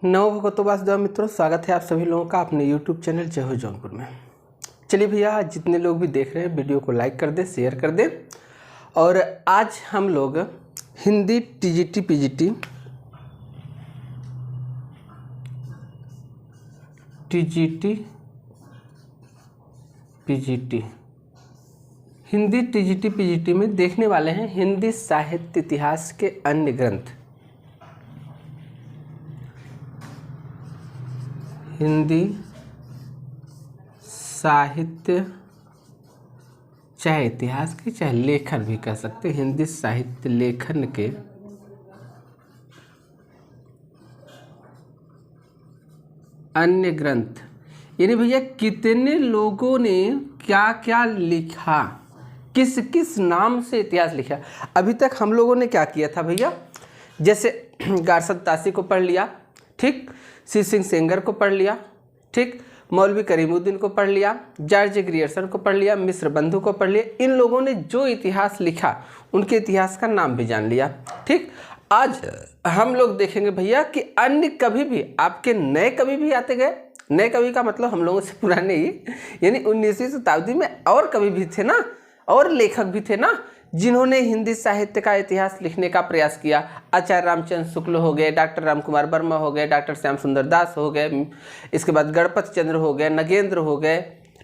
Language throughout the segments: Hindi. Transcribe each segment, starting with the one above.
नव भगवतो वासुदेव मित्रों, स्वागत है आप सभी लोगों का अपने YouTube चैनल जय हो जौनपुर में। चलिए भैया, जितने लोग भी देख रहे हैं वीडियो को लाइक कर दें, शेयर कर दें। और आज हम लोग Hindi TGT PGT Hindi TGT PGT में देखने वाले हैं हिंदी साहित्य इतिहास के अन्य ग्रंथ। हिंदी साहित्य, चाहे इतिहास के चाहे लेखन भी कह सकते हैं, हिंदी साहित्य लेखन के अन्य ग्रंथ। यानी भैया कितने लोगों ने क्या क्या लिखा, किस किस नाम से इतिहास लिखा। अभी तक हम लोगों ने क्या किया था भैया, जैसे गारसद तासी को पढ़ लिया, ठीक, श्री सिंह सेंगर को पढ़ लिया, ठीक, मौलवी करीमुद्दीन को पढ़ लिया, जॉर्ज ग्रियर्सन को पढ़ लिया, मिस्र बंधु को पढ़ लिया। इन लोगों ने जो इतिहास लिखा उनके इतिहास का नाम भी जान लिया, ठीक। आज हम लोग देखेंगे भैया कि अन्य कवि भी, आपके नए कवि भी आते गए। नए कवि का मतलब हम लोगों से पुराने ही, यानी 19वीं शताब्दी में और कवि भी थे ना, और लेखक भी थे ना, जिन्होंने हिंदी साहित्य का इतिहास लिखने का प्रयास किया। आचार्य रामचंद्र शुक्ल हो गए, डॉक्टर रामकुमार वर्मा हो गए, डॉक्टर श्याम सुंदर दास हो गए, इसके बाद गणपत चंद्र हो गए, नगेंद्र हो गए,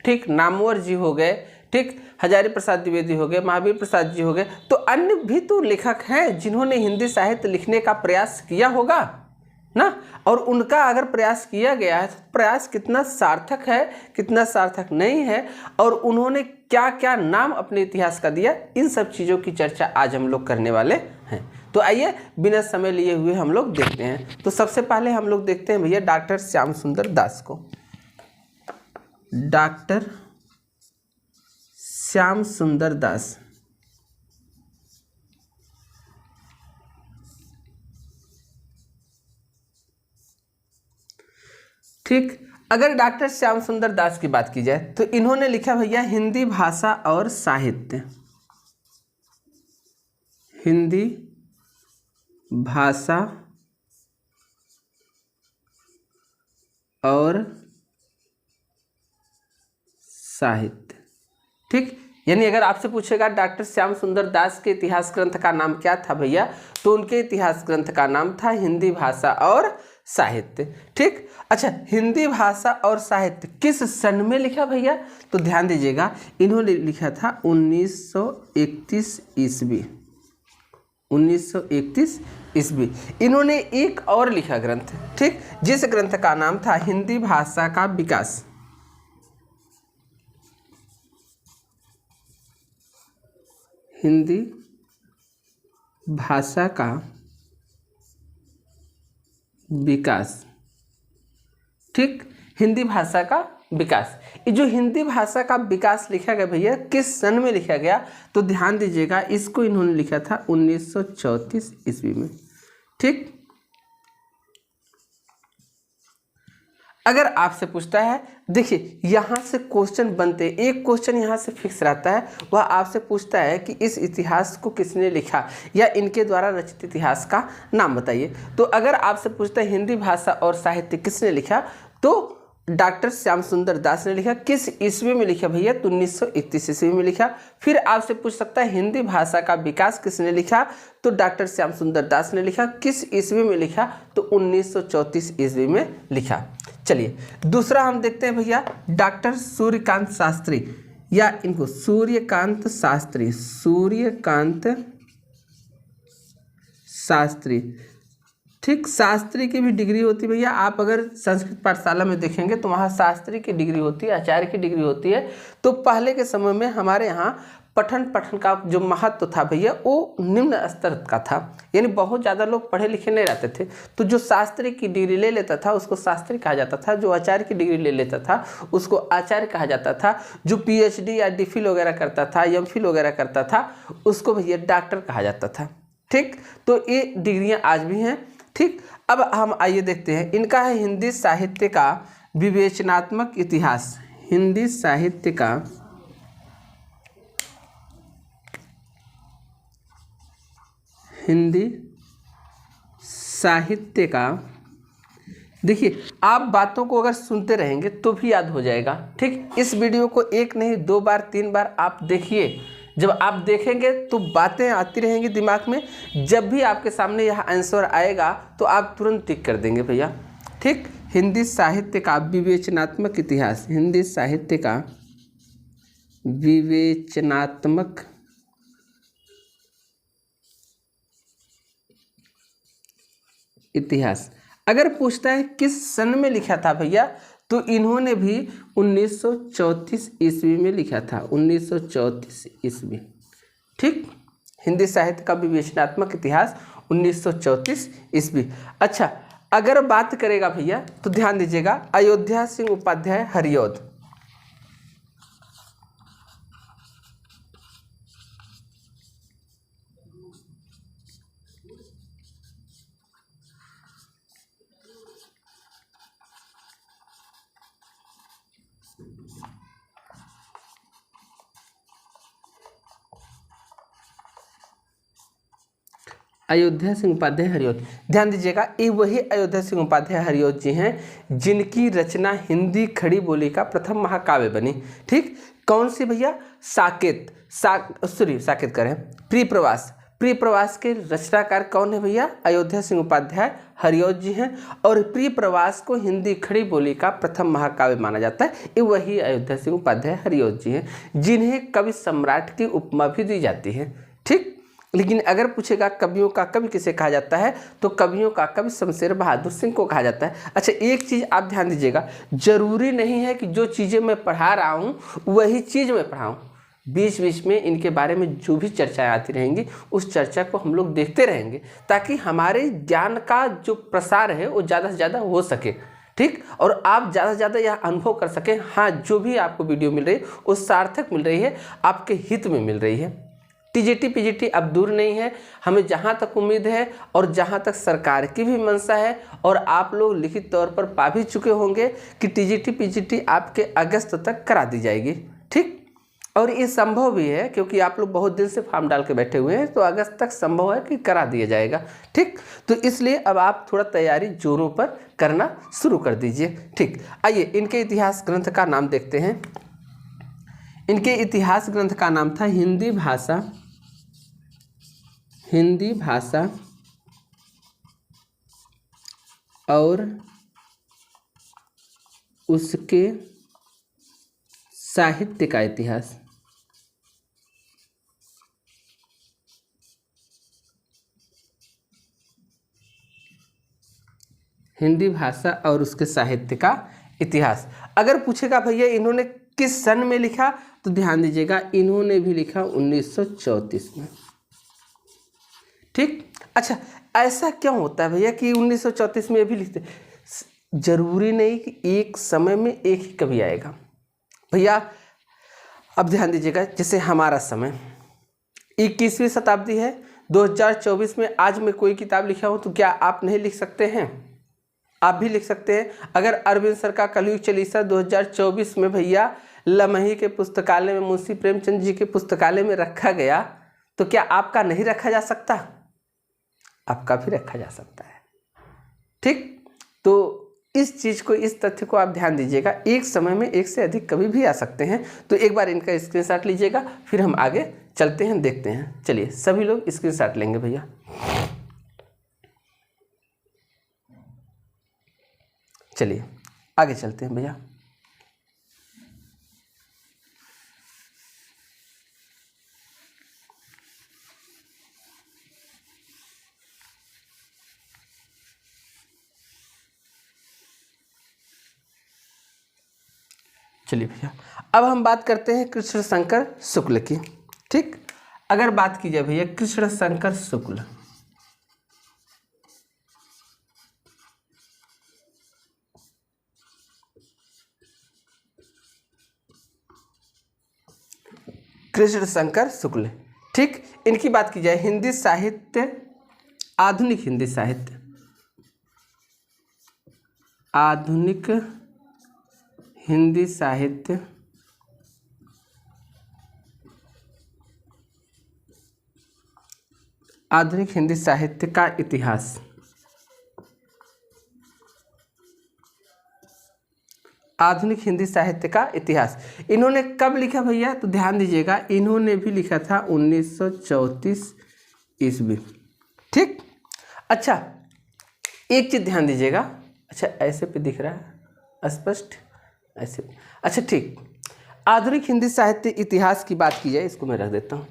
ठीक, नामवर जी हो गए, ठीक, हजारी प्रसाद द्विवेदी हो गए, महावीर प्रसाद जी हो गए। तो अन्य भी तो लेखक हैं जिन्होंने हिंदी साहित्य लिखने का प्रयास किया होगा ना। और उनका अगर प्रयास किया गया है तो प्रयास कितना सार्थक है, कितना सार्थक नहीं है, और उन्होंने क्या क्या नाम अपने इतिहास का दिया, इन सब चीज़ों की चर्चा आज हम लोग करने वाले हैं। तो आइए बिना समय लिए हुए हम लोग देखते हैं। तो सबसे पहले हम लोग देखते हैं भैया डॉक्टर श्याम सुंदर दास को। डॉक्टर श्याम सुंदर दास, ठीक। अगर डॉक्टर श्याम सुंदर दास की बात की जाए तो इन्होंने लिखा भैया हिंदी भाषा और साहित्य। हिंदी भाषा और साहित्य, ठीक। यानी अगर आपसे पूछेगा डॉक्टर श्याम सुंदर दास के इतिहास ग्रंथ का नाम क्या था भैया, तो उनके इतिहास ग्रंथ का नाम था हिंदी भाषा और साहित्य, ठीक। अच्छा, हिंदी भाषा और साहित्य किस सन में लिखा भैया, तो ध्यान दीजिएगा, इन्होंने लिखा था 1931 ईस्वी। 1931 ईस्वी। इन्होंने एक और लिखा ग्रंथ, ठीक, जिस ग्रंथ का नाम था हिंदी भाषा का विकास। हिंदी भाषा का विकास, ठीक, हिंदी भाषा का विकास। ये जो हिंदी भाषा का विकास लिखा गया भैया किस सन में लिखा गया, तो ध्यान दीजिएगा, इसको इन्होंने लिखा था 1934 ईस्वी में, ठीक। अगर आपसे पूछता है, देखिए यहाँ से क्वेश्चन बनते, एक क्वेश्चन यहाँ से फिक्स रहता है, वह आपसे पूछता है कि इस इतिहास को किसने लिखा या इनके द्वारा रचित इतिहास का नाम बताइए। तो अगर आपसे पूछता है हिंदी भाषा और साहित्य किसने लिखा, तो डॉक्टर श्याम सुंदर दास ने लिखा। किस ईस्वी में लिखा भैया, तो 1931 ईस्वी में लिखा। फिर आपसे पूछ सकता है हिंदी भाषा का विकास किसने लिखा, तो डॉक्टर श्याम सुंदर दास ने लिखा। किस ईस्वी में लिखा, तो 1934 ईस्वी में लिखा। चलिए दूसरा हम देखते हैं भैया डॉक्टर सूर्यकांत शास्त्री, या इनको सूर्यकांत शास्त्री, सूर्यकांत शास्त्री, ठीक। शास्त्री की भी डिग्री होती है भैया, आप अगर संस्कृत पाठशाला में देखेंगे तो वहाँ शास्त्री की डिग्री होती है, आचार्य की डिग्री होती है। तो पहले के समय में हमारे यहाँ पठन का जो महत्व था भैया वो निम्न स्तर का था, यानी बहुत ज़्यादा लोग पढ़े लिखे नहीं रहते थे। तो जो शास्त्री की डिग्री ले लेता था उसको शास्त्री कहा जाता था, जो आचार्य की डिग्री ले लेता था उसको आचार्य कहा जाता था, जो पीएचडी या डीफिल वगैरह करता था, एमफिल वगैरह करता था, उसको भैया डॉक्टर कहा जाता था, ठीक। तो ये डिग्रियाँ आज भी हैं, ठीक। अब हम आइए देखते हैं, इनका है हिंदी साहित्य का विवेचनात्मक इतिहास। हिंदी साहित्य का हिंदी साहित्य का देखिए, आप बातों को अगर सुनते रहेंगे तो भी याद हो जाएगा। ठीक, इस वीडियो को एक नहीं 2 बार 3 बार आप देखिए। जब आप देखेंगे तो बातें आती रहेंगी दिमाग में। जब भी आपके सामने यह आंसर आएगा तो आप तुरंत टिक कर देंगे भैया। ठीक, हिंदी साहित्य का विवेचनात्मक इतिहास, हिंदी साहित्य का विवेचनात्मक इतिहास अगर पूछता है किस सन में लिखा था भैया, तो इन्होंने भी 1934 ईस्वी में लिखा था, 1934 ईस्वी। ठीक, हिंदी साहित्य का विवेचनात्मक इतिहास 1934 ईस्वी। अच्छा, अगर बात करेगा भैया तो ध्यान दीजिएगा, अयोध्या सिंह उपाध्याय हरिऔध। अयोध्या सिंह उपाध्याय हरिऔध, ध्यान दीजिएगा, ये वही अयोध्या सिंह उपाध्याय हरिऔध जी हैं जिनकी रचना हिंदी खड़ी बोली का प्रथम महाकाव्य बनी। ठीक, कौन सी भैया? साकेत, साकेत करें, प्रिय प्रवास। प्रिय प्रवास के रचनाकार कौन है भैया? अयोध्या सिंह उपाध्याय हरिऔध जी हैं। और प्रिय प्रवास को हिंदी खड़ी बोली का प्रथम महाकाव्य माना जाता है, ये वही अयोध्या सिंह उपाध्याय हरिऔध जी हैं, जिन्हें कवि सम्राट की उपमा भी दी जाती है। ठीक, लेकिन अगर पूछेगा कवियों का कवि किसे कहा जाता है, तो कवियों का कवि शमशेर बहादुर सिंह को कहा जाता है। अच्छा, एक चीज़ आप ध्यान दीजिएगा, जरूरी नहीं है कि जो चीज़ें मैं पढ़ा रहा हूँ वही चीज़ मैं पढ़ाऊँ। बीच बीच में इनके बारे में जो भी चर्चाएं आती रहेंगी उस चर्चा को हम लोग देखते रहेंगे, ताकि हमारे ज्ञान का जो प्रसार है वो ज़्यादा से ज़्यादा हो सके। ठीक, और आप ज़्यादा से ज़्यादा यह अनुभव कर सकें, हाँ जो भी आपको वीडियो मिल रही है वो सार्थक मिल रही है, आपके हित में मिल रही है। टीजीटी पीजीटी अब दूर नहीं है, हमें जहाँ तक उम्मीद है और जहाँ तक सरकार की भी मंशा है, और आप लोग लिखित तौर पर पा भी चुके होंगे कि टीजीटी पीजीटी आपके अगस्त तक करा दी जाएगी। ठीक, और ये संभव भी है क्योंकि आप लोग बहुत दिन से फॉर्म डाल के बैठे हुए हैं, तो अगस्त तक संभव है कि करा दिया जाएगा। ठीक, तो इसलिए अब आप थोड़ा तैयारी जोरों पर करना शुरू कर दीजिए। ठीक, आइए इनके इतिहास ग्रंथ का नाम देखते हैं। इनके इतिहास ग्रंथ का नाम था हिंदी भाषा और उसके साहित्य का इतिहास। हिंदी भाषा और उसके साहित्य का इतिहास। अगर पूछेगा भैया इन्होंने किस सन में लिखा, तो ध्यान दीजिएगा, इन्होंने भी लिखा 1934 में। ठीक, अच्छा ऐसा क्यों होता है भैया कि 1934 में भी लिखते? जरूरी नहीं कि एक समय में एक ही कवि आएगा भैया। अब ध्यान दीजिएगा, जैसे हमारा समय 21वीं शताब्दी है, 2024 में आज मैं कोई किताब लिखा हूँ तो क्या आप नहीं लिख सकते हैं? आप भी लिख सकते हैं। अगर अरविंद सर का कलयुग चालीसा 2024 में भैया लमही के पुस्तकालय में, मुंशी प्रेमचंद जी के पुस्तकालय में रखा गया, तो क्या आपका नहीं रखा जा सकता? आपका भी रखा जा सकता है। ठीक, तो इस चीज़ को, इस तथ्य को आप ध्यान दीजिएगा, एक समय में एक से अधिक कवि भी आ सकते हैं। तो एक बार इनका स्क्रीनशॉट लीजिएगा, फिर हम आगे चलते हैं, देखते हैं। चलिए सभी लोग स्क्रीनशॉट लेंगे भैया। चलिए आगे चलते हैं भैया। चलिए भैया, अब हम बात करते हैं कृष्ण शंकर शुक्ल की। ठीक, अगर बात की जाए भैया कृष्ण शंकर शुक्ल, कृष्ण शंकर शुक्ल, ठीक, इनकी बात की जाए हिंदी साहित्य, आधुनिक हिंदी साहित्य, आधुनिक हिंदी साहित्य आधुनिक हिंदी साहित्य का इतिहास। आधुनिक हिंदी साहित्य का इतिहास। इन्होंने कब लिखा भैया, तो ध्यान दीजिएगा, इन्होंने भी लिखा था 1934 ईस्वी। ठीक, अच्छा एक चीज ध्यान दीजिएगा, अच्छा ऐसे पे दिख रहा है स्पष्ट, ऐसे, अच्छा ठीक। आधुनिक हिंदी साहित्य इतिहास की बात की जाए, इसको मैं रख देता हूँ,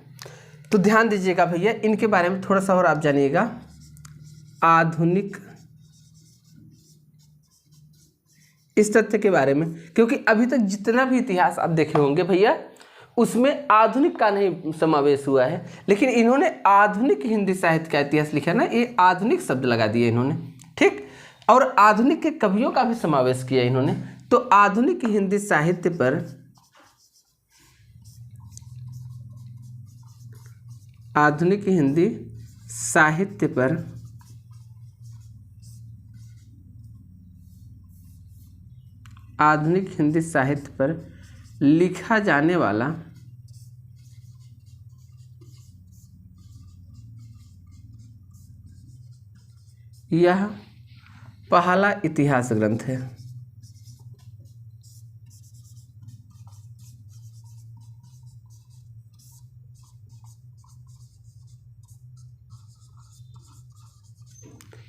तो ध्यान दीजिएगा भैया, इनके बारे में थोड़ा सा और आप जानिएगा। आधुनिक, इस तथ्य के बारे में, क्योंकि अभी तक जितना भी इतिहास आप देखे होंगे भैया, उसमें आधुनिक का नहीं समावेश हुआ है, लेकिन इन्होंने आधुनिक हिंदी साहित्य का इतिहास लिखा ना, ये आधुनिक शब्द लगा दिए इन्होंने। ठीक, और आधुनिक के कवियों का भी समावेश किया इन्होंने। तो आधुनिक हिंदी साहित्य पर, आधुनिक हिंदी साहित्य पर आधुनिक हिंदी साहित्य पर लिखा जाने वाला यह पहला इतिहास ग्रंथ है।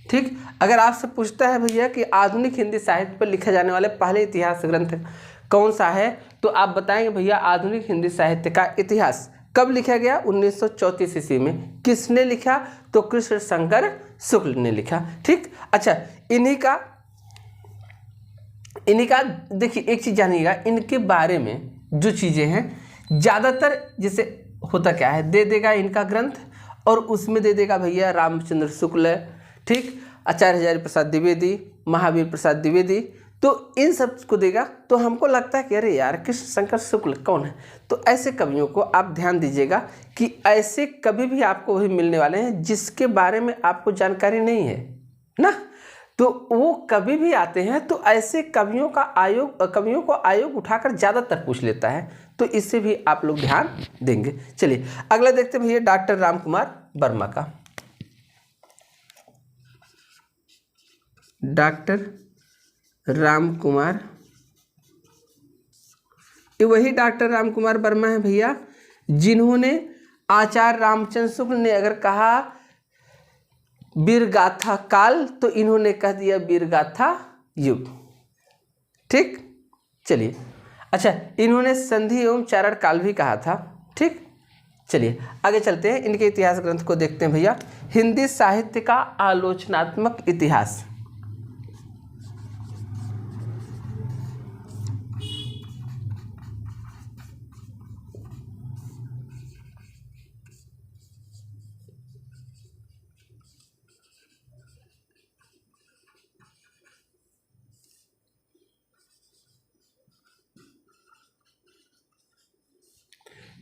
ठीक, अगर आपसे पूछता है भैया कि आधुनिक हिंदी साहित्य पर लिखे जाने वाले पहले इतिहास ग्रंथ कौन सा है, तो आप बताएंगे भैया आधुनिक हिंदी साहित्य का इतिहास कब लिखा गया, 1934 ईस्वी में। किसने लिखा, तो कृष्ण शंकर शुक्ल ने लिखा। ठीक, अच्छा इन्हीं का देखिए एक चीज जानिएगा, इनके बारे में जो चीजें हैं ज़्यादातर, जैसे होता क्या है, दे देगा इनका ग्रंथ और उसमें दे देगा भैया रामचंद्र शुक्ल, ठीक, आचार्य हजारी प्रसाद द्विवेदी, महावीर प्रसाद द्विवेदी, तो इन सब को देगा। तो हमको लगता है कि अरे यार कृष्ण शंकर शुक्ल कौन है, तो ऐसे कवियों को आप ध्यान दीजिएगा कि ऐसे कभी भी आपको वही मिलने वाले हैं जिसके बारे में आपको जानकारी नहीं है ना, तो वो कभी भी आते हैं, तो ऐसे कवियों को आयोग उठाकर ज़्यादातर पूछ लेता है, तो इससे भी आप लोग ध्यान देंगे। चलिए अगला देखते हैं भैया, डॉक्टर रामकुमार वर्मा का। डॉक्टर रामकुमार, ये वही डॉक्टर रामकुमार वर्मा है भैया जिन्होंने आचार्य रामचंद्र शुक्ल ने अगर कहा वीरगाथा काल, तो इन्होंने कह दिया वीरगाथा युग। ठीक, चलिए, अच्छा इन्होंने संधि एवं चारण काल भी कहा था। ठीक, चलिए आगे चलते हैं, इनके इतिहास ग्रंथ को देखते हैं भैया। हिंदी साहित्य का आलोचनात्मक इतिहास,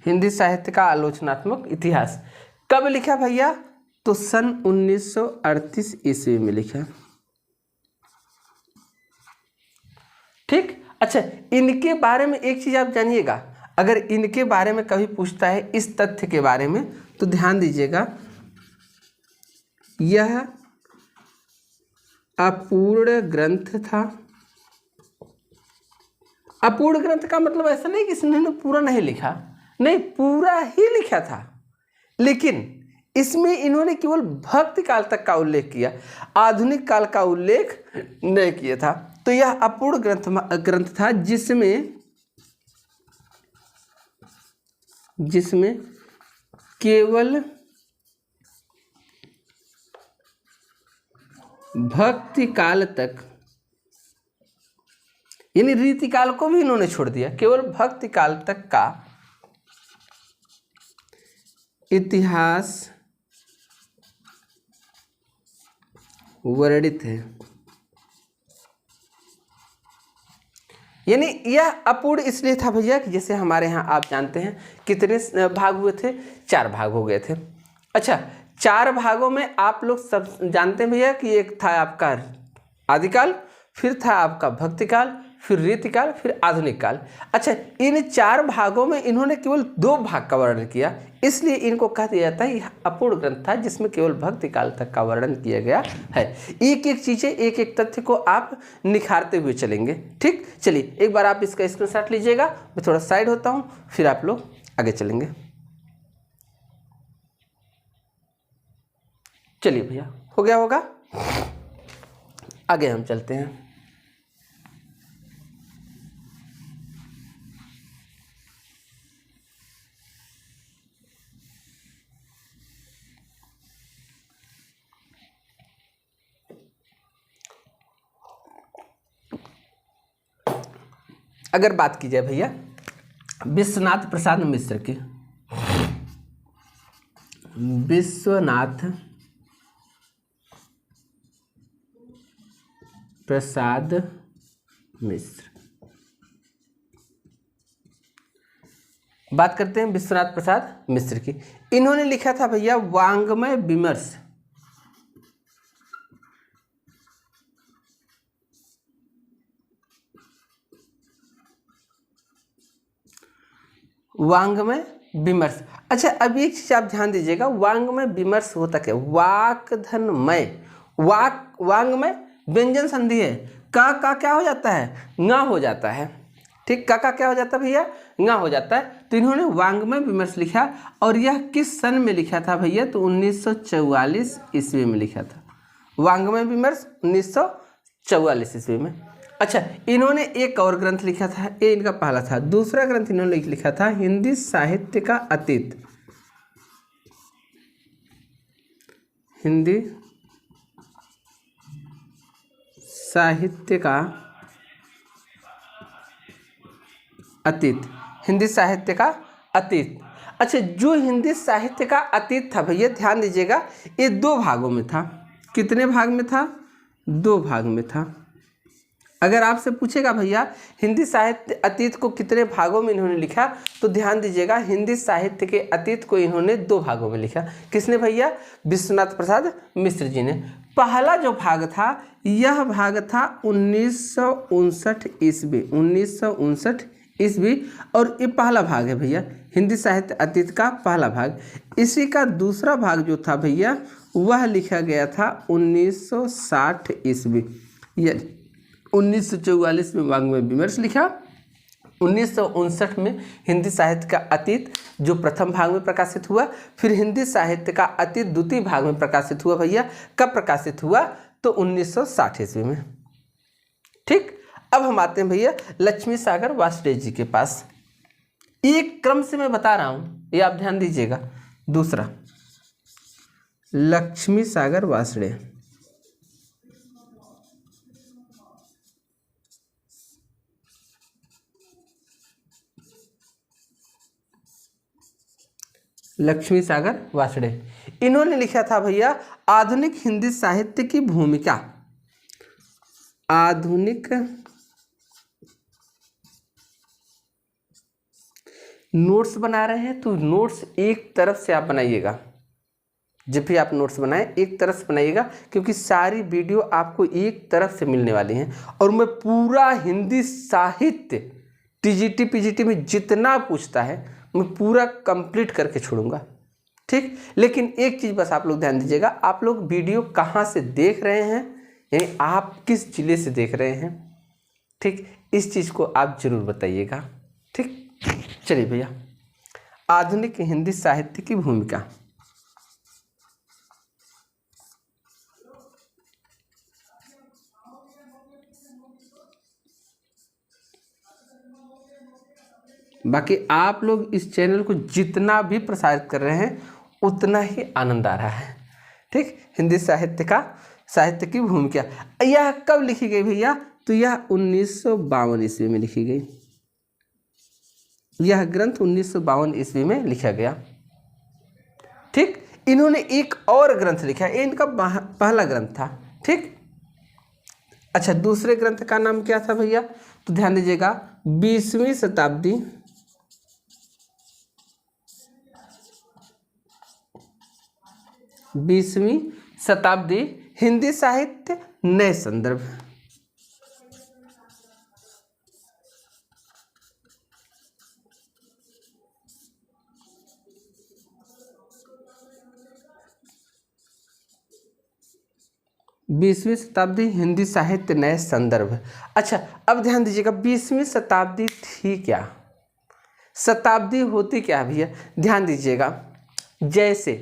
हिंदी साहित्य का आलोचनात्मक इतिहास कब लिखा भैया, तो सन 1938 ईस्वी में लिखा। ठीक, अच्छा इनके बारे में एक चीज आप जानिएगा, अगर इनके बारे में कभी पूछता है इस तथ्य के बारे में, तो ध्यान दीजिएगा, यह अपूर्ण ग्रंथ था। अपूर्ण ग्रंथ का मतलब ऐसा नहीं कि इसने पूरा नहीं लिखा, नहीं पूरा ही लिखा था, लेकिन इसमें इन्होंने केवल भक्ति काल तक का उल्लेख किया, आधुनिक काल का उल्लेख नहीं किया था। तो यह अपूर्ण ग्रंथ था जिसमें केवल भक्ति काल तक, यानी रीति काल को भी इन्होंने छोड़ दिया, केवल भक्ति काल तक का इतिहास वर्णित है। यानी यह अपूर्ण इसलिए था भैया कि जैसे हमारे यहाँ आप जानते हैं कितने भाग हुए थे, 4 भाग हो गए थे। अच्छा 4 भागों में आप लोग सब जानते हैं भैया कि एक था आपका आदिकाल, फिर था आपका भक्तिकाल, फिर रीतिकाल, फिर आधुनिक काल। अच्छा, इन 4 भागों में इन्होंने केवल 2 भाग का वर्णन किया, इसलिए इनको कह दिया जाता है यह अपूर्ण ग्रंथ था जिसमें केवल भक्ति काल तक का वर्णन किया गया है। एक एक चीज़ें, एक एक तथ्य को आप निखारते हुए चलेंगे। ठीक, चलिए एक बार आप इसका स्क्रीनशॉट लीजिएगा, मैं थोड़ा साइड होता हूँ, फिर आप लोग आगे चलेंगे। चलिए भैया, हो गया होगा, आगे हम चलते हैं। अगर बात की जाए भैया विश्वनाथ प्रसाद मिश्र की, विश्वनाथ प्रसाद मिश्र, बात करते हैं विश्वनाथ प्रसाद मिश्र की। इन्होंने लिखा था भैया वांग्मय विमर्श। वांग्मय विमर्श। अच्छा, अब एक चीज आप ध्यान दीजिएगा, वांग्मय विमर्श होता क्या? वाक्धनमय, वांग्मय व्यंजन संधि है, का क्या हो जाता है? ङ हो जाता है। ठीक, का क्या हो जाता है भैया? ङ हो जाता है। तो इन्होंने वांग्मय विमर्श लिखा, और यह किस सन में लिखा था भैया? तो 1944 ईस्वी में लिखा था। वांग्मय विमर्श 1944 ईस्वी में। अच्छा, इन्होंने एक और ग्रंथ लिखा था, ये इनका पहला था। दूसरा ग्रंथ इन्होंने लिखा था हिंदी साहित्य का अतीत। हिंदी साहित्य का अतीत, हिंदी साहित्य का अतीत। अच्छा, जो हिंदी साहित्य का अतीत था भैया, ध्यान दीजिएगा, ये 2 भागों में था। कितने भाग में था? 2 भाग में था। अगर आपसे पूछेगा भैया हिंदी साहित्य अतीत को कितने भागों में इन्होंने लिखा, तो ध्यान दीजिएगा, हिंदी साहित्य के अतीत को इन्होंने 2 भागों में लिखा। किसने भैया? विश्वनाथ प्रसाद मिश्र जी ने। पहला जो भाग था, यह भाग था 1959 ईस्वी, 1959 ईस्वी, और ये पहला भाग है भैया, हिंदी साहित्य अतीत का पहला भाग। इसी का दूसरा भाग जो था भैया, वह लिखा गया था 1960 ईस्वी। 1944 में वांग्मय विमर्श लिखा, 1959 में हिंदी साहित्य का अतीत जो प्रथम भाग में प्रकाशित हुआ, फिर हिंदी साहित्य का अतीत द्वितीय भाग में प्रकाशित हुआ भैया। कब प्रकाशित हुआ? तो 1960 ईस्वी में। ठीक, अब हम आते हैं भैया लक्ष्मी सागर वासुदेव जी के पास। एक क्रम से मैं बता रहा हूं, ये आप ध्यान दीजिएगा। दूसरा, लक्ष्मी सागर वासुदेव, लक्ष्मी सागर वासुदेव, इन्होंने लिखा था भैया आधुनिक हिंदी साहित्य की भूमिका। आधुनिक, नोट्स बना रहे हैं तो नोट्स एक तरफ से आप बनाइएगा। जब भी आप नोट्स बनाएं एक तरफ से बनाइएगा, क्योंकि सारी वीडियो आपको एक तरफ से मिलने वाली हैं, और मैं पूरा हिंदी साहित्य टीजीटी पीजीटी में जितना पूछता है मैं पूरा कंप्लीट करके छोड़ूंगा। ठीक, लेकिन एक चीज़ बस आप लोग ध्यान दीजिएगा, आप लोग वीडियो कहाँ से देख रहे हैं, यानी आप किस जिले से देख रहे हैं। ठीक, इस चीज़ को आप जरूर बताइएगा। ठीक, चलिए भैया, आधुनिक हिंदी साहित्य की भूमिका। बाकी आप लोग इस चैनल को जितना भी प्रसारित कर रहे हैं उतना ही आनंद आ रहा है। ठीक, हिंदी साहित्य की भूमिका यह कब लिखी गई भैया? तो यह 1952 ईस्वी में लिखी गई। यह ग्रंथ 1952 ईस्वी में लिखा गया। ठीक, इन्होंने एक और ग्रंथ लिखा, ये इनका पहला ग्रंथ था। ठीक, अच्छा, दूसरे ग्रंथ का नाम क्या था भैया? तो ध्यान दीजिएगा, 20वीं शताब्दी, 20वीं शताब्दी हिंदी साहित्य नए संदर्भ। 20वीं शताब्दी हिंदी साहित्य नए संदर्भ। अच्छा, अब ध्यान दीजिएगा 20वीं शताब्दी थी क्या, शताब्दी होती क्या भैया, ध्यान दीजिएगा। जैसे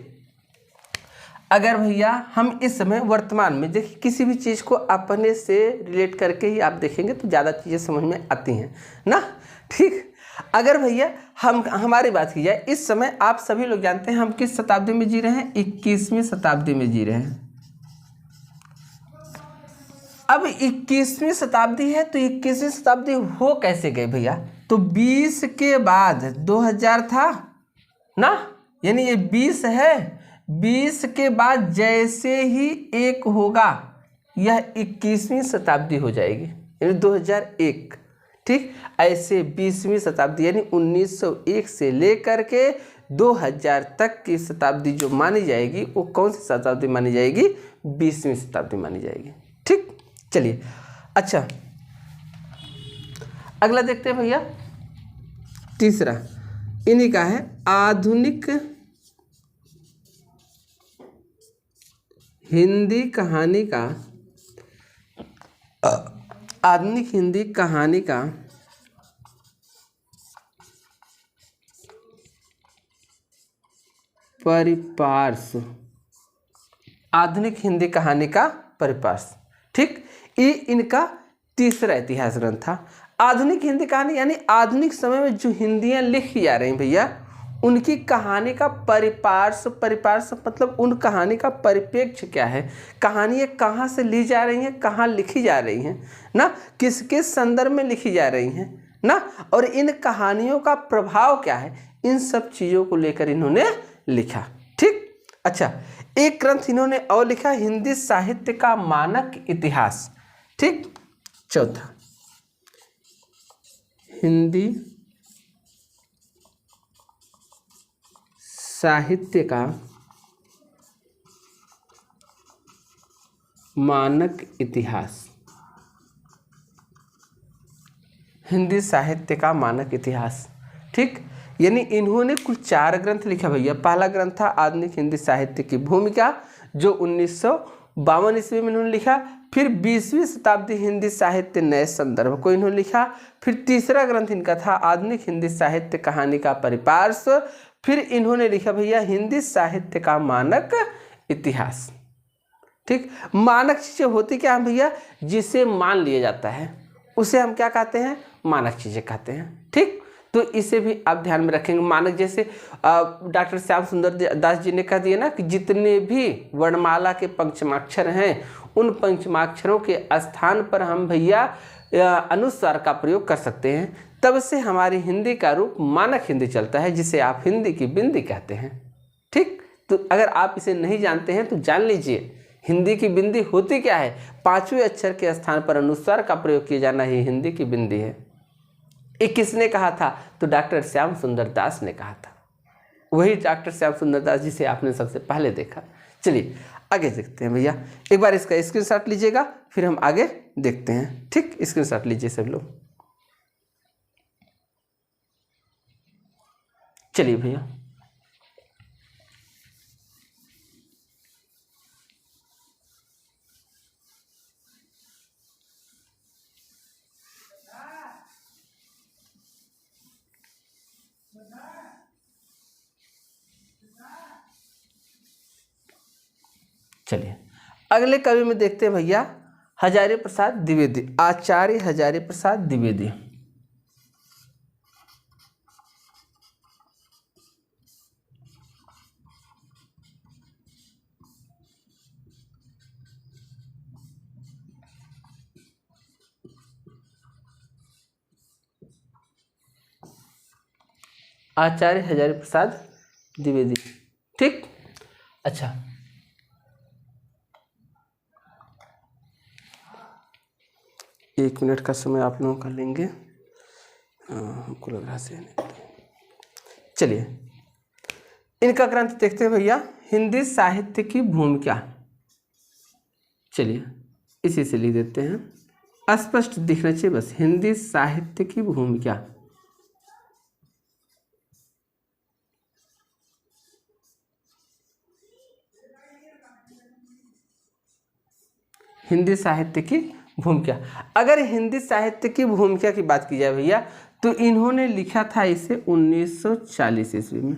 अगर भैया हम इस समय वर्तमान में देखिए, किसी भी चीज़ को अपने से रिलेट करके ही आप देखेंगे तो ज़्यादा चीज़ें समझ में आती हैं ना, ठीक। अगर भैया हम हमारी बात की जाए, इस समय आप सभी लोग जानते हैं हम किस शताब्दी में जी रहे हैं, 21वीं शताब्दी में जी रहे हैं। अब 21वीं शताब्दी है तो 21वीं शताब्दी हो कैसे गई भैया, तो 20 के बाद 2000 था ना, यानी ये 20 है, 20 के बाद जैसे ही एक होगा यह 21वीं शताब्दी हो जाएगी, यानी 2001, ठीक। ऐसे 20वीं शताब्दी यानी 1901 से लेकर के 2000 तक की शताब्दी जो मानी जाएगी वो कौन सी शताब्दी मानी जाएगी, 20वीं शताब्दी मानी जाएगी, ठीक। चलिए, अच्छा अगला देखते हैं भैया, तीसरा इन्हीं का है, आधुनिक हिंदी कहानी का, आधुनिक हिंदी कहानी का परिपार्श्व, आधुनिक हिंदी कहानी का परिपार्श्व, ठीक। ये इनका तीसरा इतिहास ग्रंथ था। आधुनिक हिंदी कहानी यानी आधुनिक समय में जो हिंदियाँ लिखी जा रही भैया उनकी कहानी का परिपार्श्व, परिपार्श्व मतलब उन कहानी का परिप्रेक्ष्य क्या है, कहानियाँ कहाँ से ली जा रही हैं, कहाँ लिखी जा रही हैं ना, किसके संदर्भ में लिखी जा रही हैं ना, और इन कहानियों का प्रभाव क्या है, इन सब चीज़ों को लेकर इन्होंने लिखा, ठीक। अच्छा, एक ग्रंथ इन्होंने और लिखा, हिंदी साहित्य का मानक इतिहास, ठीक। चौथा, हिंदी साहित्य का मानक इतिहास, हिंदी साहित्य का मानक इतिहास, ठीक। यानी इन्होंने कुल 4 ग्रंथ लिखा भैया। पहला ग्रंथ था आधुनिक हिंदी साहित्य की भूमिका, जो 1952 ईस्वी में इन्होंने लिखा। फिर 20वीं शताब्दी हिंदी साहित्य नए संदर्भ को इन्होंने लिखा। फिर तीसरा ग्रंथ इनका था आधुनिक हिंदी साहित्य कहानी का परिपार्श्व। फिर इन्होंने लिखा भैया हिंदी साहित्य का मानक इतिहास, ठीक। मानक चीज़ें होती क्या है भैया, जिसे मान लिया जाता है उसे हम क्या कहते हैं, मानक चीज़ें कहते हैं, ठीक। तो इसे भी आप ध्यान में रखेंगे। मानक जैसे डॉक्टर श्याम सुंदर दास जी ने कह दिया ना कि जितने भी वर्णमाला के पंचमाक्षर हैं उन पंचमाक्षरों के स्थान पर हम भैया अनुस्वार का प्रयोग कर सकते हैं, तब से हमारी हिंदी का रूप मानक हिंदी चलता है, जिसे आप हिंदी की बिंदी कहते हैं, ठीक। तो अगर आप इसे नहीं जानते हैं तो जान लीजिए, हिंदी की बिंदी होती क्या है, 5वें अक्षर के स्थान पर अनुस्वार का प्रयोग किया जाना ही हिंदी की बिंदी है। ये किसने कहा था, तो डॉक्टर श्याम सुंदर दास ने कहा था, वही डॉक्टर श्याम सुंदर दास जिसे आपने सबसे पहले देखा। चलिए आगे देखते हैं भैया, एक बार इसका स्क्रीनशॉट लीजिएगा फिर हम आगे देखते हैं, ठीक। स्क्रीनशॉट लीजिए सब लोग। चलिए भैया, चलिए अगले कवि में देखते हैं भैया हजारी प्रसाद द्विवेदी, आचार्य हजारी प्रसाद द्विवेदी। आचार्य हजारी प्रसाद द्विवेदी, ठीक। अच्छा, एक मिनट का समय आप लोगों का लेंगे, हमको लग रहा है। चलिए इनका ग्रंथ देखते हैं भैया, हिंदी साहित्य की भूमिका। चलिए इसी से लिख देते हैं, स्पष्ट दिखना चाहिए बस, हिंदी साहित्य की भूमिका। हिंदी साहित्य की भूमिका। अगर हिंदी साहित्य की भूमिका की बात की जाए भैया तो इन्होंने लिखा था इसे 1940 ईस्वी में।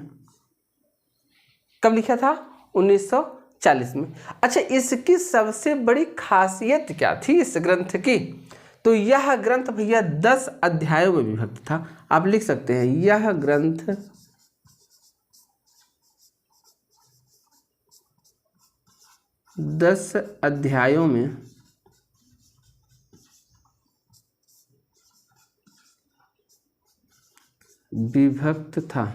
कब लिखा था? 1940 में। अच्छा, इसकी सबसे बड़ी खासियत क्या थी इस ग्रंथ की? तो यह ग्रंथ भैया 10 अध्यायों में विभक्त था। आप लिख सकते हैं यह ग्रंथ 10 अध्यायों में विभक्त था।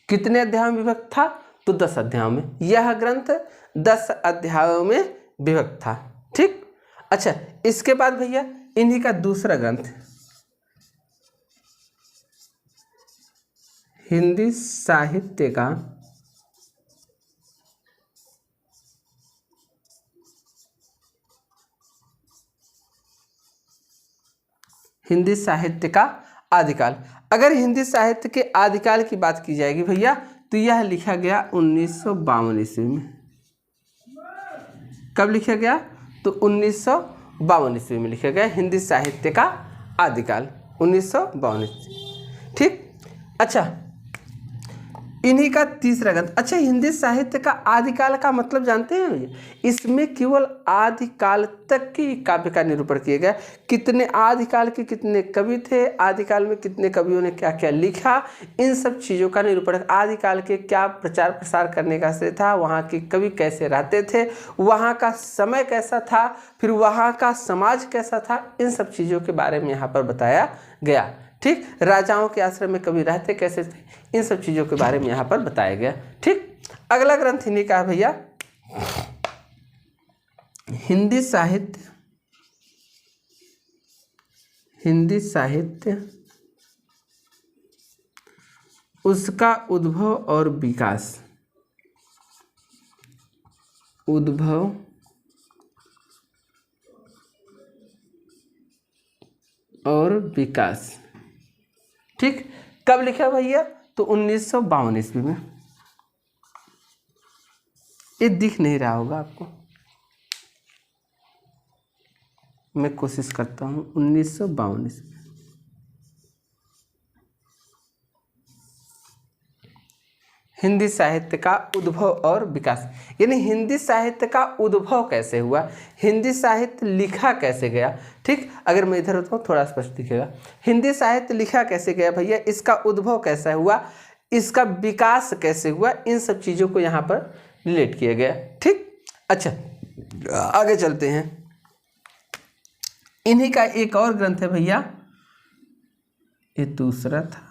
कितने अध्यायों में विभक्त था? तो 10 अध्यायों में। यह ग्रंथ 10 अध्यायों में विभक्त था। ठीक। अच्छा, इसके बाद भैया इन्हीं का दूसरा ग्रंथ हिंदी साहित्य का हिंदी साहित्य का आदिकाल। अगर हिंदी साहित्य के आदिकाल की बात की जाएगी भैया तो यह लिखा गया 1952 ईस्वी में। कब लिखा गया? तो 1952 ईस्वी में लिखा गया हिंदी साहित्य का आदिकाल, 1952। ठीक। अच्छा, इन्हीं का तीसरा ग्रंथ। अच्छा, हिंदी साहित्य का आदिकाल का मतलब जानते हैं भैया? इसमें केवल आदिकाल तक की काव्य का निरूपण किया गया। कितने आदिकाल के कितने कवि थे, आदिकाल में कितने कवियों ने क्या क्या लिखा, इन सब चीज़ों का निरूपण। आदिकाल के क्या प्रचार प्रसार करने का श्रेय था, वहाँ के कवि कैसे रहते थे, वहाँ का समय कैसा था, फिर वहाँ का समाज कैसा था, इन सब चीज़ों के बारे में यहाँ पर बताया गया। ठीक। राजाओं के आश्रम में कवि रहते कैसे थे, इन सब चीज़ों के बारे में यहाँ पर बताया गया। ठीक। अगला ग्रंथ इन्हीं का है भैया हिंदी साहित्य उसका उद्भव और विकास। उद्भव और विकास। ठीक। कब लिखा भैया? तो 1952 ईस्वी में। ये दिख नहीं रहा होगा आपको, मैं कोशिश करता हूँ। 1952 ईस्वी हिंदी साहित्य का उद्भव और विकास, यानी हिंदी साहित्य का उद्भव कैसे हुआ, हिंदी साहित्य लिखा कैसे गया। ठीक। अगर मैं इधर होता हूँ थोड़ा स्पष्ट दिखेगा। हिंदी साहित्य लिखा कैसे गया भैया, इसका उद्भव कैसा हुआ, इसका विकास कैसे हुआ, इन सब चीज़ों को यहाँ पर रिलेट किया गया। ठीक। अच्छा, आगे चलते हैं। इन्हीं का एक और ग्रंथ है भैया, ये दूसरा था,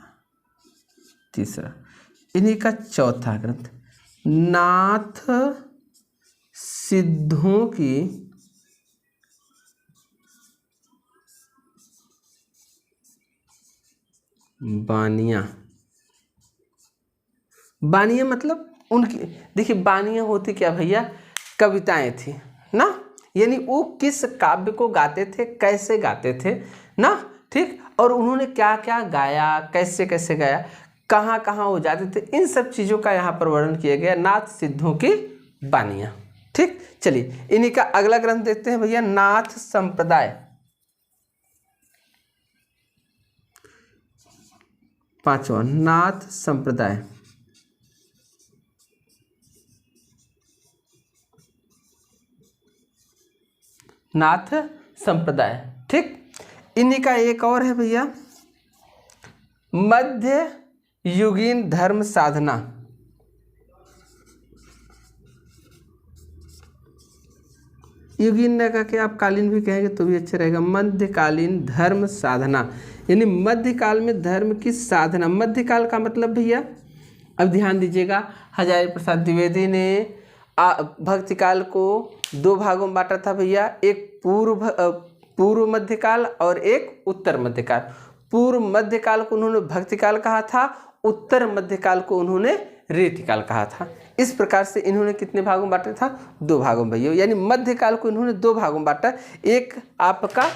तीसरा, इन्हीं का चौथा ग्रंथ नाथ सिद्धों की बानियाँ। बानियाँ मतलब उनकी, देखिए बानियाँ होती क्या भैया, कविताएं थी ना, यानी वो किस काव्य को गाते थे, कैसे गाते थे ना। ठीक। और उन्होंने क्या क्या गाया, कैसे कैसे गाया, कहाँ कहाँ वो जाते थे, इन सब चीज़ों का यहाँ पर वर्णन किया गया, नाथ सिद्धों की बानियाँ। ठीक। चलिए, इन्हीं का अगला ग्रंथ देखते हैं भैया नाथ संप्रदाय। पांचवा नाथ संप्रदाय। नाथ संप्रदाय। ठीक। इन्हीं का एक और है भैया मध्य युगीन धर्म साधना। युगीन न कह के आप कालीन भी कहेंगे तो भी अच्छा रहेगा। मध्यकालीन धर्म साधना, यानी मध्यकाल में धर्म की साधना। मध्यकाल का मतलब भैया, अब ध्यान दीजिएगा, हजारी प्रसाद द्विवेदी ने भक्तिकाल को 2 भागों में बांटा था भैया, एक पूर्व मध्यकाल और एक उत्तर मध्यकाल। पूर्व मध्यकाल को उन्होंने भक्तिकाल कहा था, उत्तर मध्यकाल को उन्होंने रीतिकाल कहा था। इस प्रकार से इन्होंने कितने भागों में बांटा था? 2 भागों में भैया, यानी मध्यकाल को इन्होंने 2 भागों में बांटा। एक आपका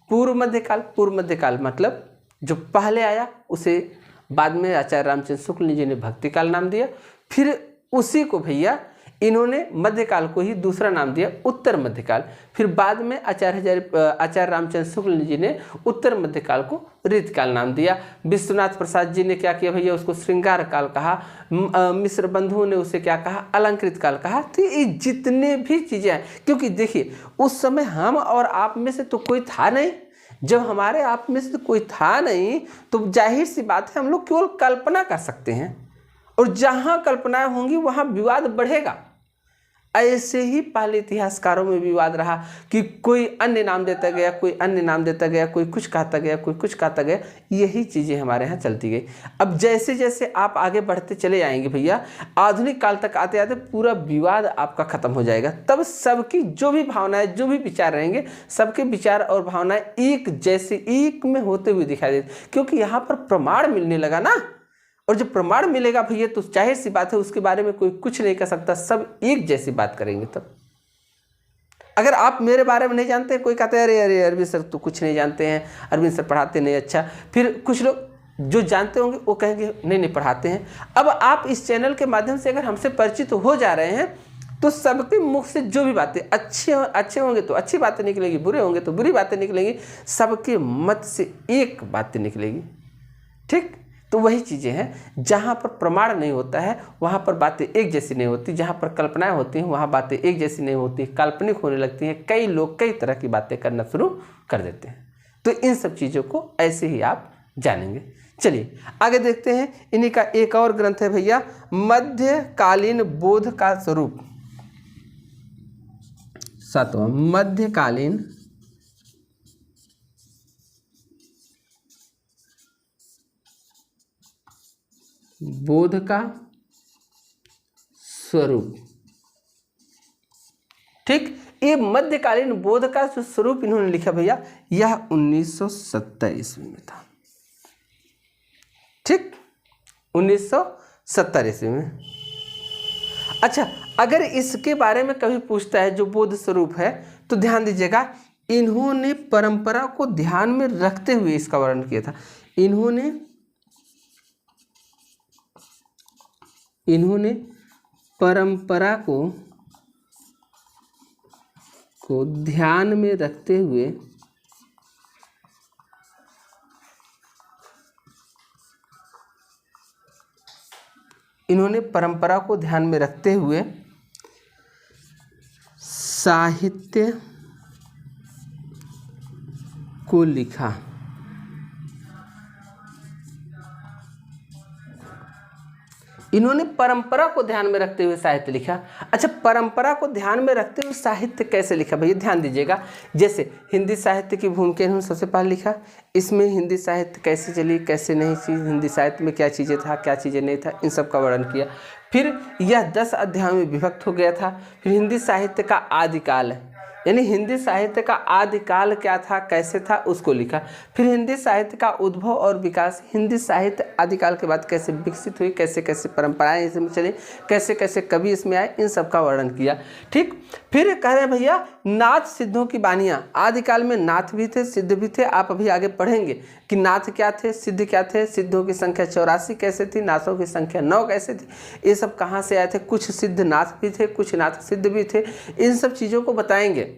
पूर्व मध्यकाल, पूर्व मध्यकाल मतलब जो पहले आया उसे बाद में आचार्य रामचंद्र शुक्ल जी ने भक्तिकाल नाम दिया। फिर उसी को भैया इन्होंने मध्यकाल को ही दूसरा नाम दिया उत्तर मध्यकाल। फिर बाद में आचार्य रामचंद्र शुक्ल जी ने उत्तर मध्यकाल को ऋतकाल नाम दिया। विश्वनाथ प्रसाद जी ने क्या किया भैया, उसको श्रृंगार काल कहा। मिश्र बंधुओं ने उसे क्या कहा, अलंकृत काल कहा। तो ये जितने भी चीज़ें हैं, क्योंकि देखिए उस समय हम और आप में से तो कोई था नहीं। जब हमारे आप में से कोई था नहीं तो जाहिर सी बात है हम लोग केवल कल्पना कर सकते हैं, और जहाँ कल्पनाएं होंगी वहाँ विवाद बढ़ेगा। ऐसे ही पहले इतिहासकारों में विवाद रहा कि कोई अन्य नाम देता गया, कोई अन्य नाम देता गया, कोई कुछ कहता गया, कोई कुछ कहता गया। यही चीज़ें हमारे यहाँ चलती गई। अब जैसे जैसे आप आगे बढ़ते चले आएंगे भैया, आधुनिक काल तक आते आते पूरा विवाद आपका खत्म हो जाएगा। तब सबकी जो भी भावनाएं, जो भी विचार रहेंगे, सबके विचार और भावनाएं एक जैसे, एक में होते हुए दिखाई देते, क्योंकि यहाँ पर प्रमाण मिलने लगा ना। और जब प्रमाण मिलेगा भैया तो जाहिर सी बात है उसके बारे में कोई कुछ नहीं कर सकता, सब एक जैसी बात करेंगे। तब अगर आप मेरे बारे में नहीं जानते, कोई कहते हैं अरे अरे अरविंद सर तो कुछ नहीं जानते हैं, अरविंद सर पढ़ाते नहीं अच्छा। फिर कुछ लोग जो जानते होंगे वो कहेंगे नहीं पढ़ाते हैं। अब आप इस चैनल के माध्यम से अगर हमसे परिचित हो जा रहे हैं तो सबके मुख से जो भी बातें अच्छे होंगे तो अच्छी बातें निकलेगी, बुरे होंगे तो बुरी बातें निकलेंगी, सबके मत से एक बातें निकलेगी। ठीक, तो वही चीज़ें हैं, जहाँ पर प्रमाण नहीं होता है वहाँ पर बातें एक जैसी नहीं होती, जहाँ पर कल्पनाएं होती हैं वहाँ बातें एक जैसी नहीं होती, काल्पनिक होने लगती हैं। कई लोग कई तरह की बातें करना शुरू कर देते हैं। तो इन सब चीज़ों को ऐसे ही आप जानेंगे। चलिए आगे देखते हैं। इन्हीं का एक और ग्रंथ है भैया, मध्यकालीन बोध का स्वरूप। 7वां मध्यकालीन बोध का स्वरूप। ठीक, ये मध्यकालीन बोध का जो स्वरूप इन्होंने लिखा भैया, यह 1970 ईस्वी में था। ठीक, 1970 ईस्वी में। अच्छा, अगर इसके बारे में कभी पूछता है जो बोध स्वरूप है, तो ध्यान दीजिएगा, इन्होंने परंपरा को ध्यान में रखते हुए इसका वर्णन किया था। इन्होंने परंपरा को ध्यान में रखते हुए साहित्य को लिखा। इन्होंने परंपरा को ध्यान में रखते हुए साहित्य लिखा। अच्छा, परंपरा को ध्यान में रखते हुए साहित्य कैसे लिखा भैया, ध्यान दीजिएगा। जैसे हिंदी साहित्य की भूमिका इन्होंने सबसे पहले लिखा। इसमें हिंदी साहित्य कैसे चली, कैसे नहीं चीज़, हिंदी साहित्य में क्या चीज़ें था, क्या चीज़ें नहीं था, इन सब का वर्णन किया। फिर यह 10 अध्यायों में विभक्त हो गया था। फिर हिंदी साहित्य का आदिकाल, यानी हिंदी साहित्य का आदिकाल क्या था, कैसे था, उसको लिखा। फिर हिंदी साहित्य का उद्भव और विकास, हिंदी साहित्य आदिकाल के बाद कैसे विकसित हुई, कैसे कैसे परंपराएं इसमें चली, कैसे कैसे कवि इसमें आए, इन सब का वर्णन किया। ठीक, फिर कह रहे हैं भैया नाथ सिद्धों की बानियाँ। आदिकाल में नाथ भी थे, सिद्ध भी थे। आप अभी आगे पढ़ेंगे कि नाथ क्या थे, सिद्ध क्या थे, सिद्धों की संख्या 84 कैसे थी, नाथों की संख्या 9 कैसे थी, ये सब कहाँ से आए थे। कुछ सिद्ध नाथ भी थे, कुछ नाथ सिद्ध भी थे, इन सब चीज़ों को बताएंगे।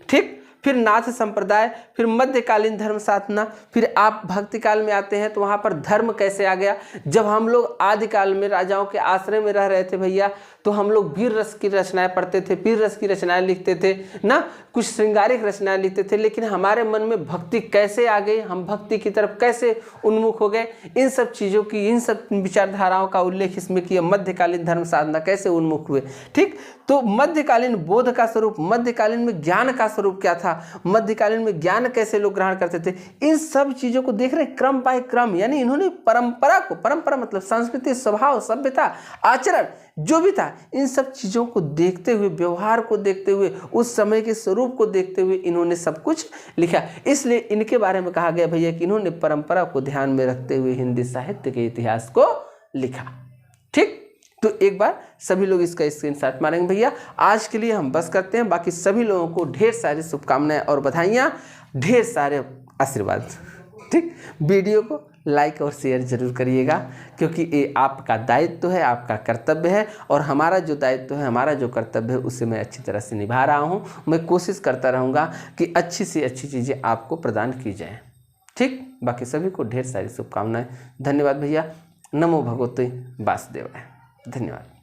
ठीक, फिर नाथ संप्रदाय, फिर मध्यकालीन धर्म साधना। फिर आप भक्ति काल में आते हैं तो वहाँ पर धर्म कैसे आ गया। जब हम लोग आदिकाल में राजाओं के आश्रय में रह रहे थे भैया, तो हम लोग वीर रस की रचनाएं पढ़ते थे, वीर रस की रचनाएं लिखते थे ना, कुछ श्रृंगारिक रचनाएं लिखते थे। लेकिन हमारे मन में भक्ति कैसे आ गई, हम भक्ति की तरफ कैसे उन्मुख हो गए, इन सब चीज़ों की, इन सब विचारधाराओं का उल्लेख इसमें किया। मध्यकालीन धर्म साधना कैसे उन्मुख हुए। ठीक, तो मध्यकालीन बोध का स्वरूप, मध्यकालीन में ज्ञान का स्वरूप क्या था, मध्यकालीन में ज्ञान कैसे लोग ग्रहण करते थे, इन सब चीज़ों को देख रहे क्रम बाय क्रम। यानी इन्होंने परंपरा को, परंपरा मतलब संस्कृति, स्वभाव, सभ्यता, आचरण जो भी था, इन सब चीज़ों को देखते हुए, व्यवहार को देखते हुए, उस समय के स्वरूप को देखते हुए इन्होंने सब कुछ लिखा। इसलिए इनके बारे में कहा गया भैया कि इन्होंने परंपरा को ध्यान में रखते हुए हिंदी साहित्य के इतिहास को लिखा। ठीक, तो एक बार सभी लोग इसका स्क्रीनशॉट मारेंगे भैया। आज के लिए हम बस करते हैं। बाकी सभी लोगों को ढेर सारी शुभकामनाएं और बधाइयाँ, ढेर सारे आशीर्वाद। ठीक, वीडियो को लाइक और शेयर ज़रूर करिएगा, क्योंकि ये आपका दायित्व है, आपका कर्तव्य है। और हमारा जो दायित्व है, हमारा जो कर्तव्य है, उसे मैं अच्छी तरह से निभा रहा हूँ। मैं कोशिश करता रहूँगा कि अच्छी से अच्छी चीज़ें आपको प्रदान की जाएँ। ठीक, बाकी सभी को ढेर सारी शुभकामनाएं। धन्यवाद भैया। नमो भगवते वासुदेवाय। धन्यवाद।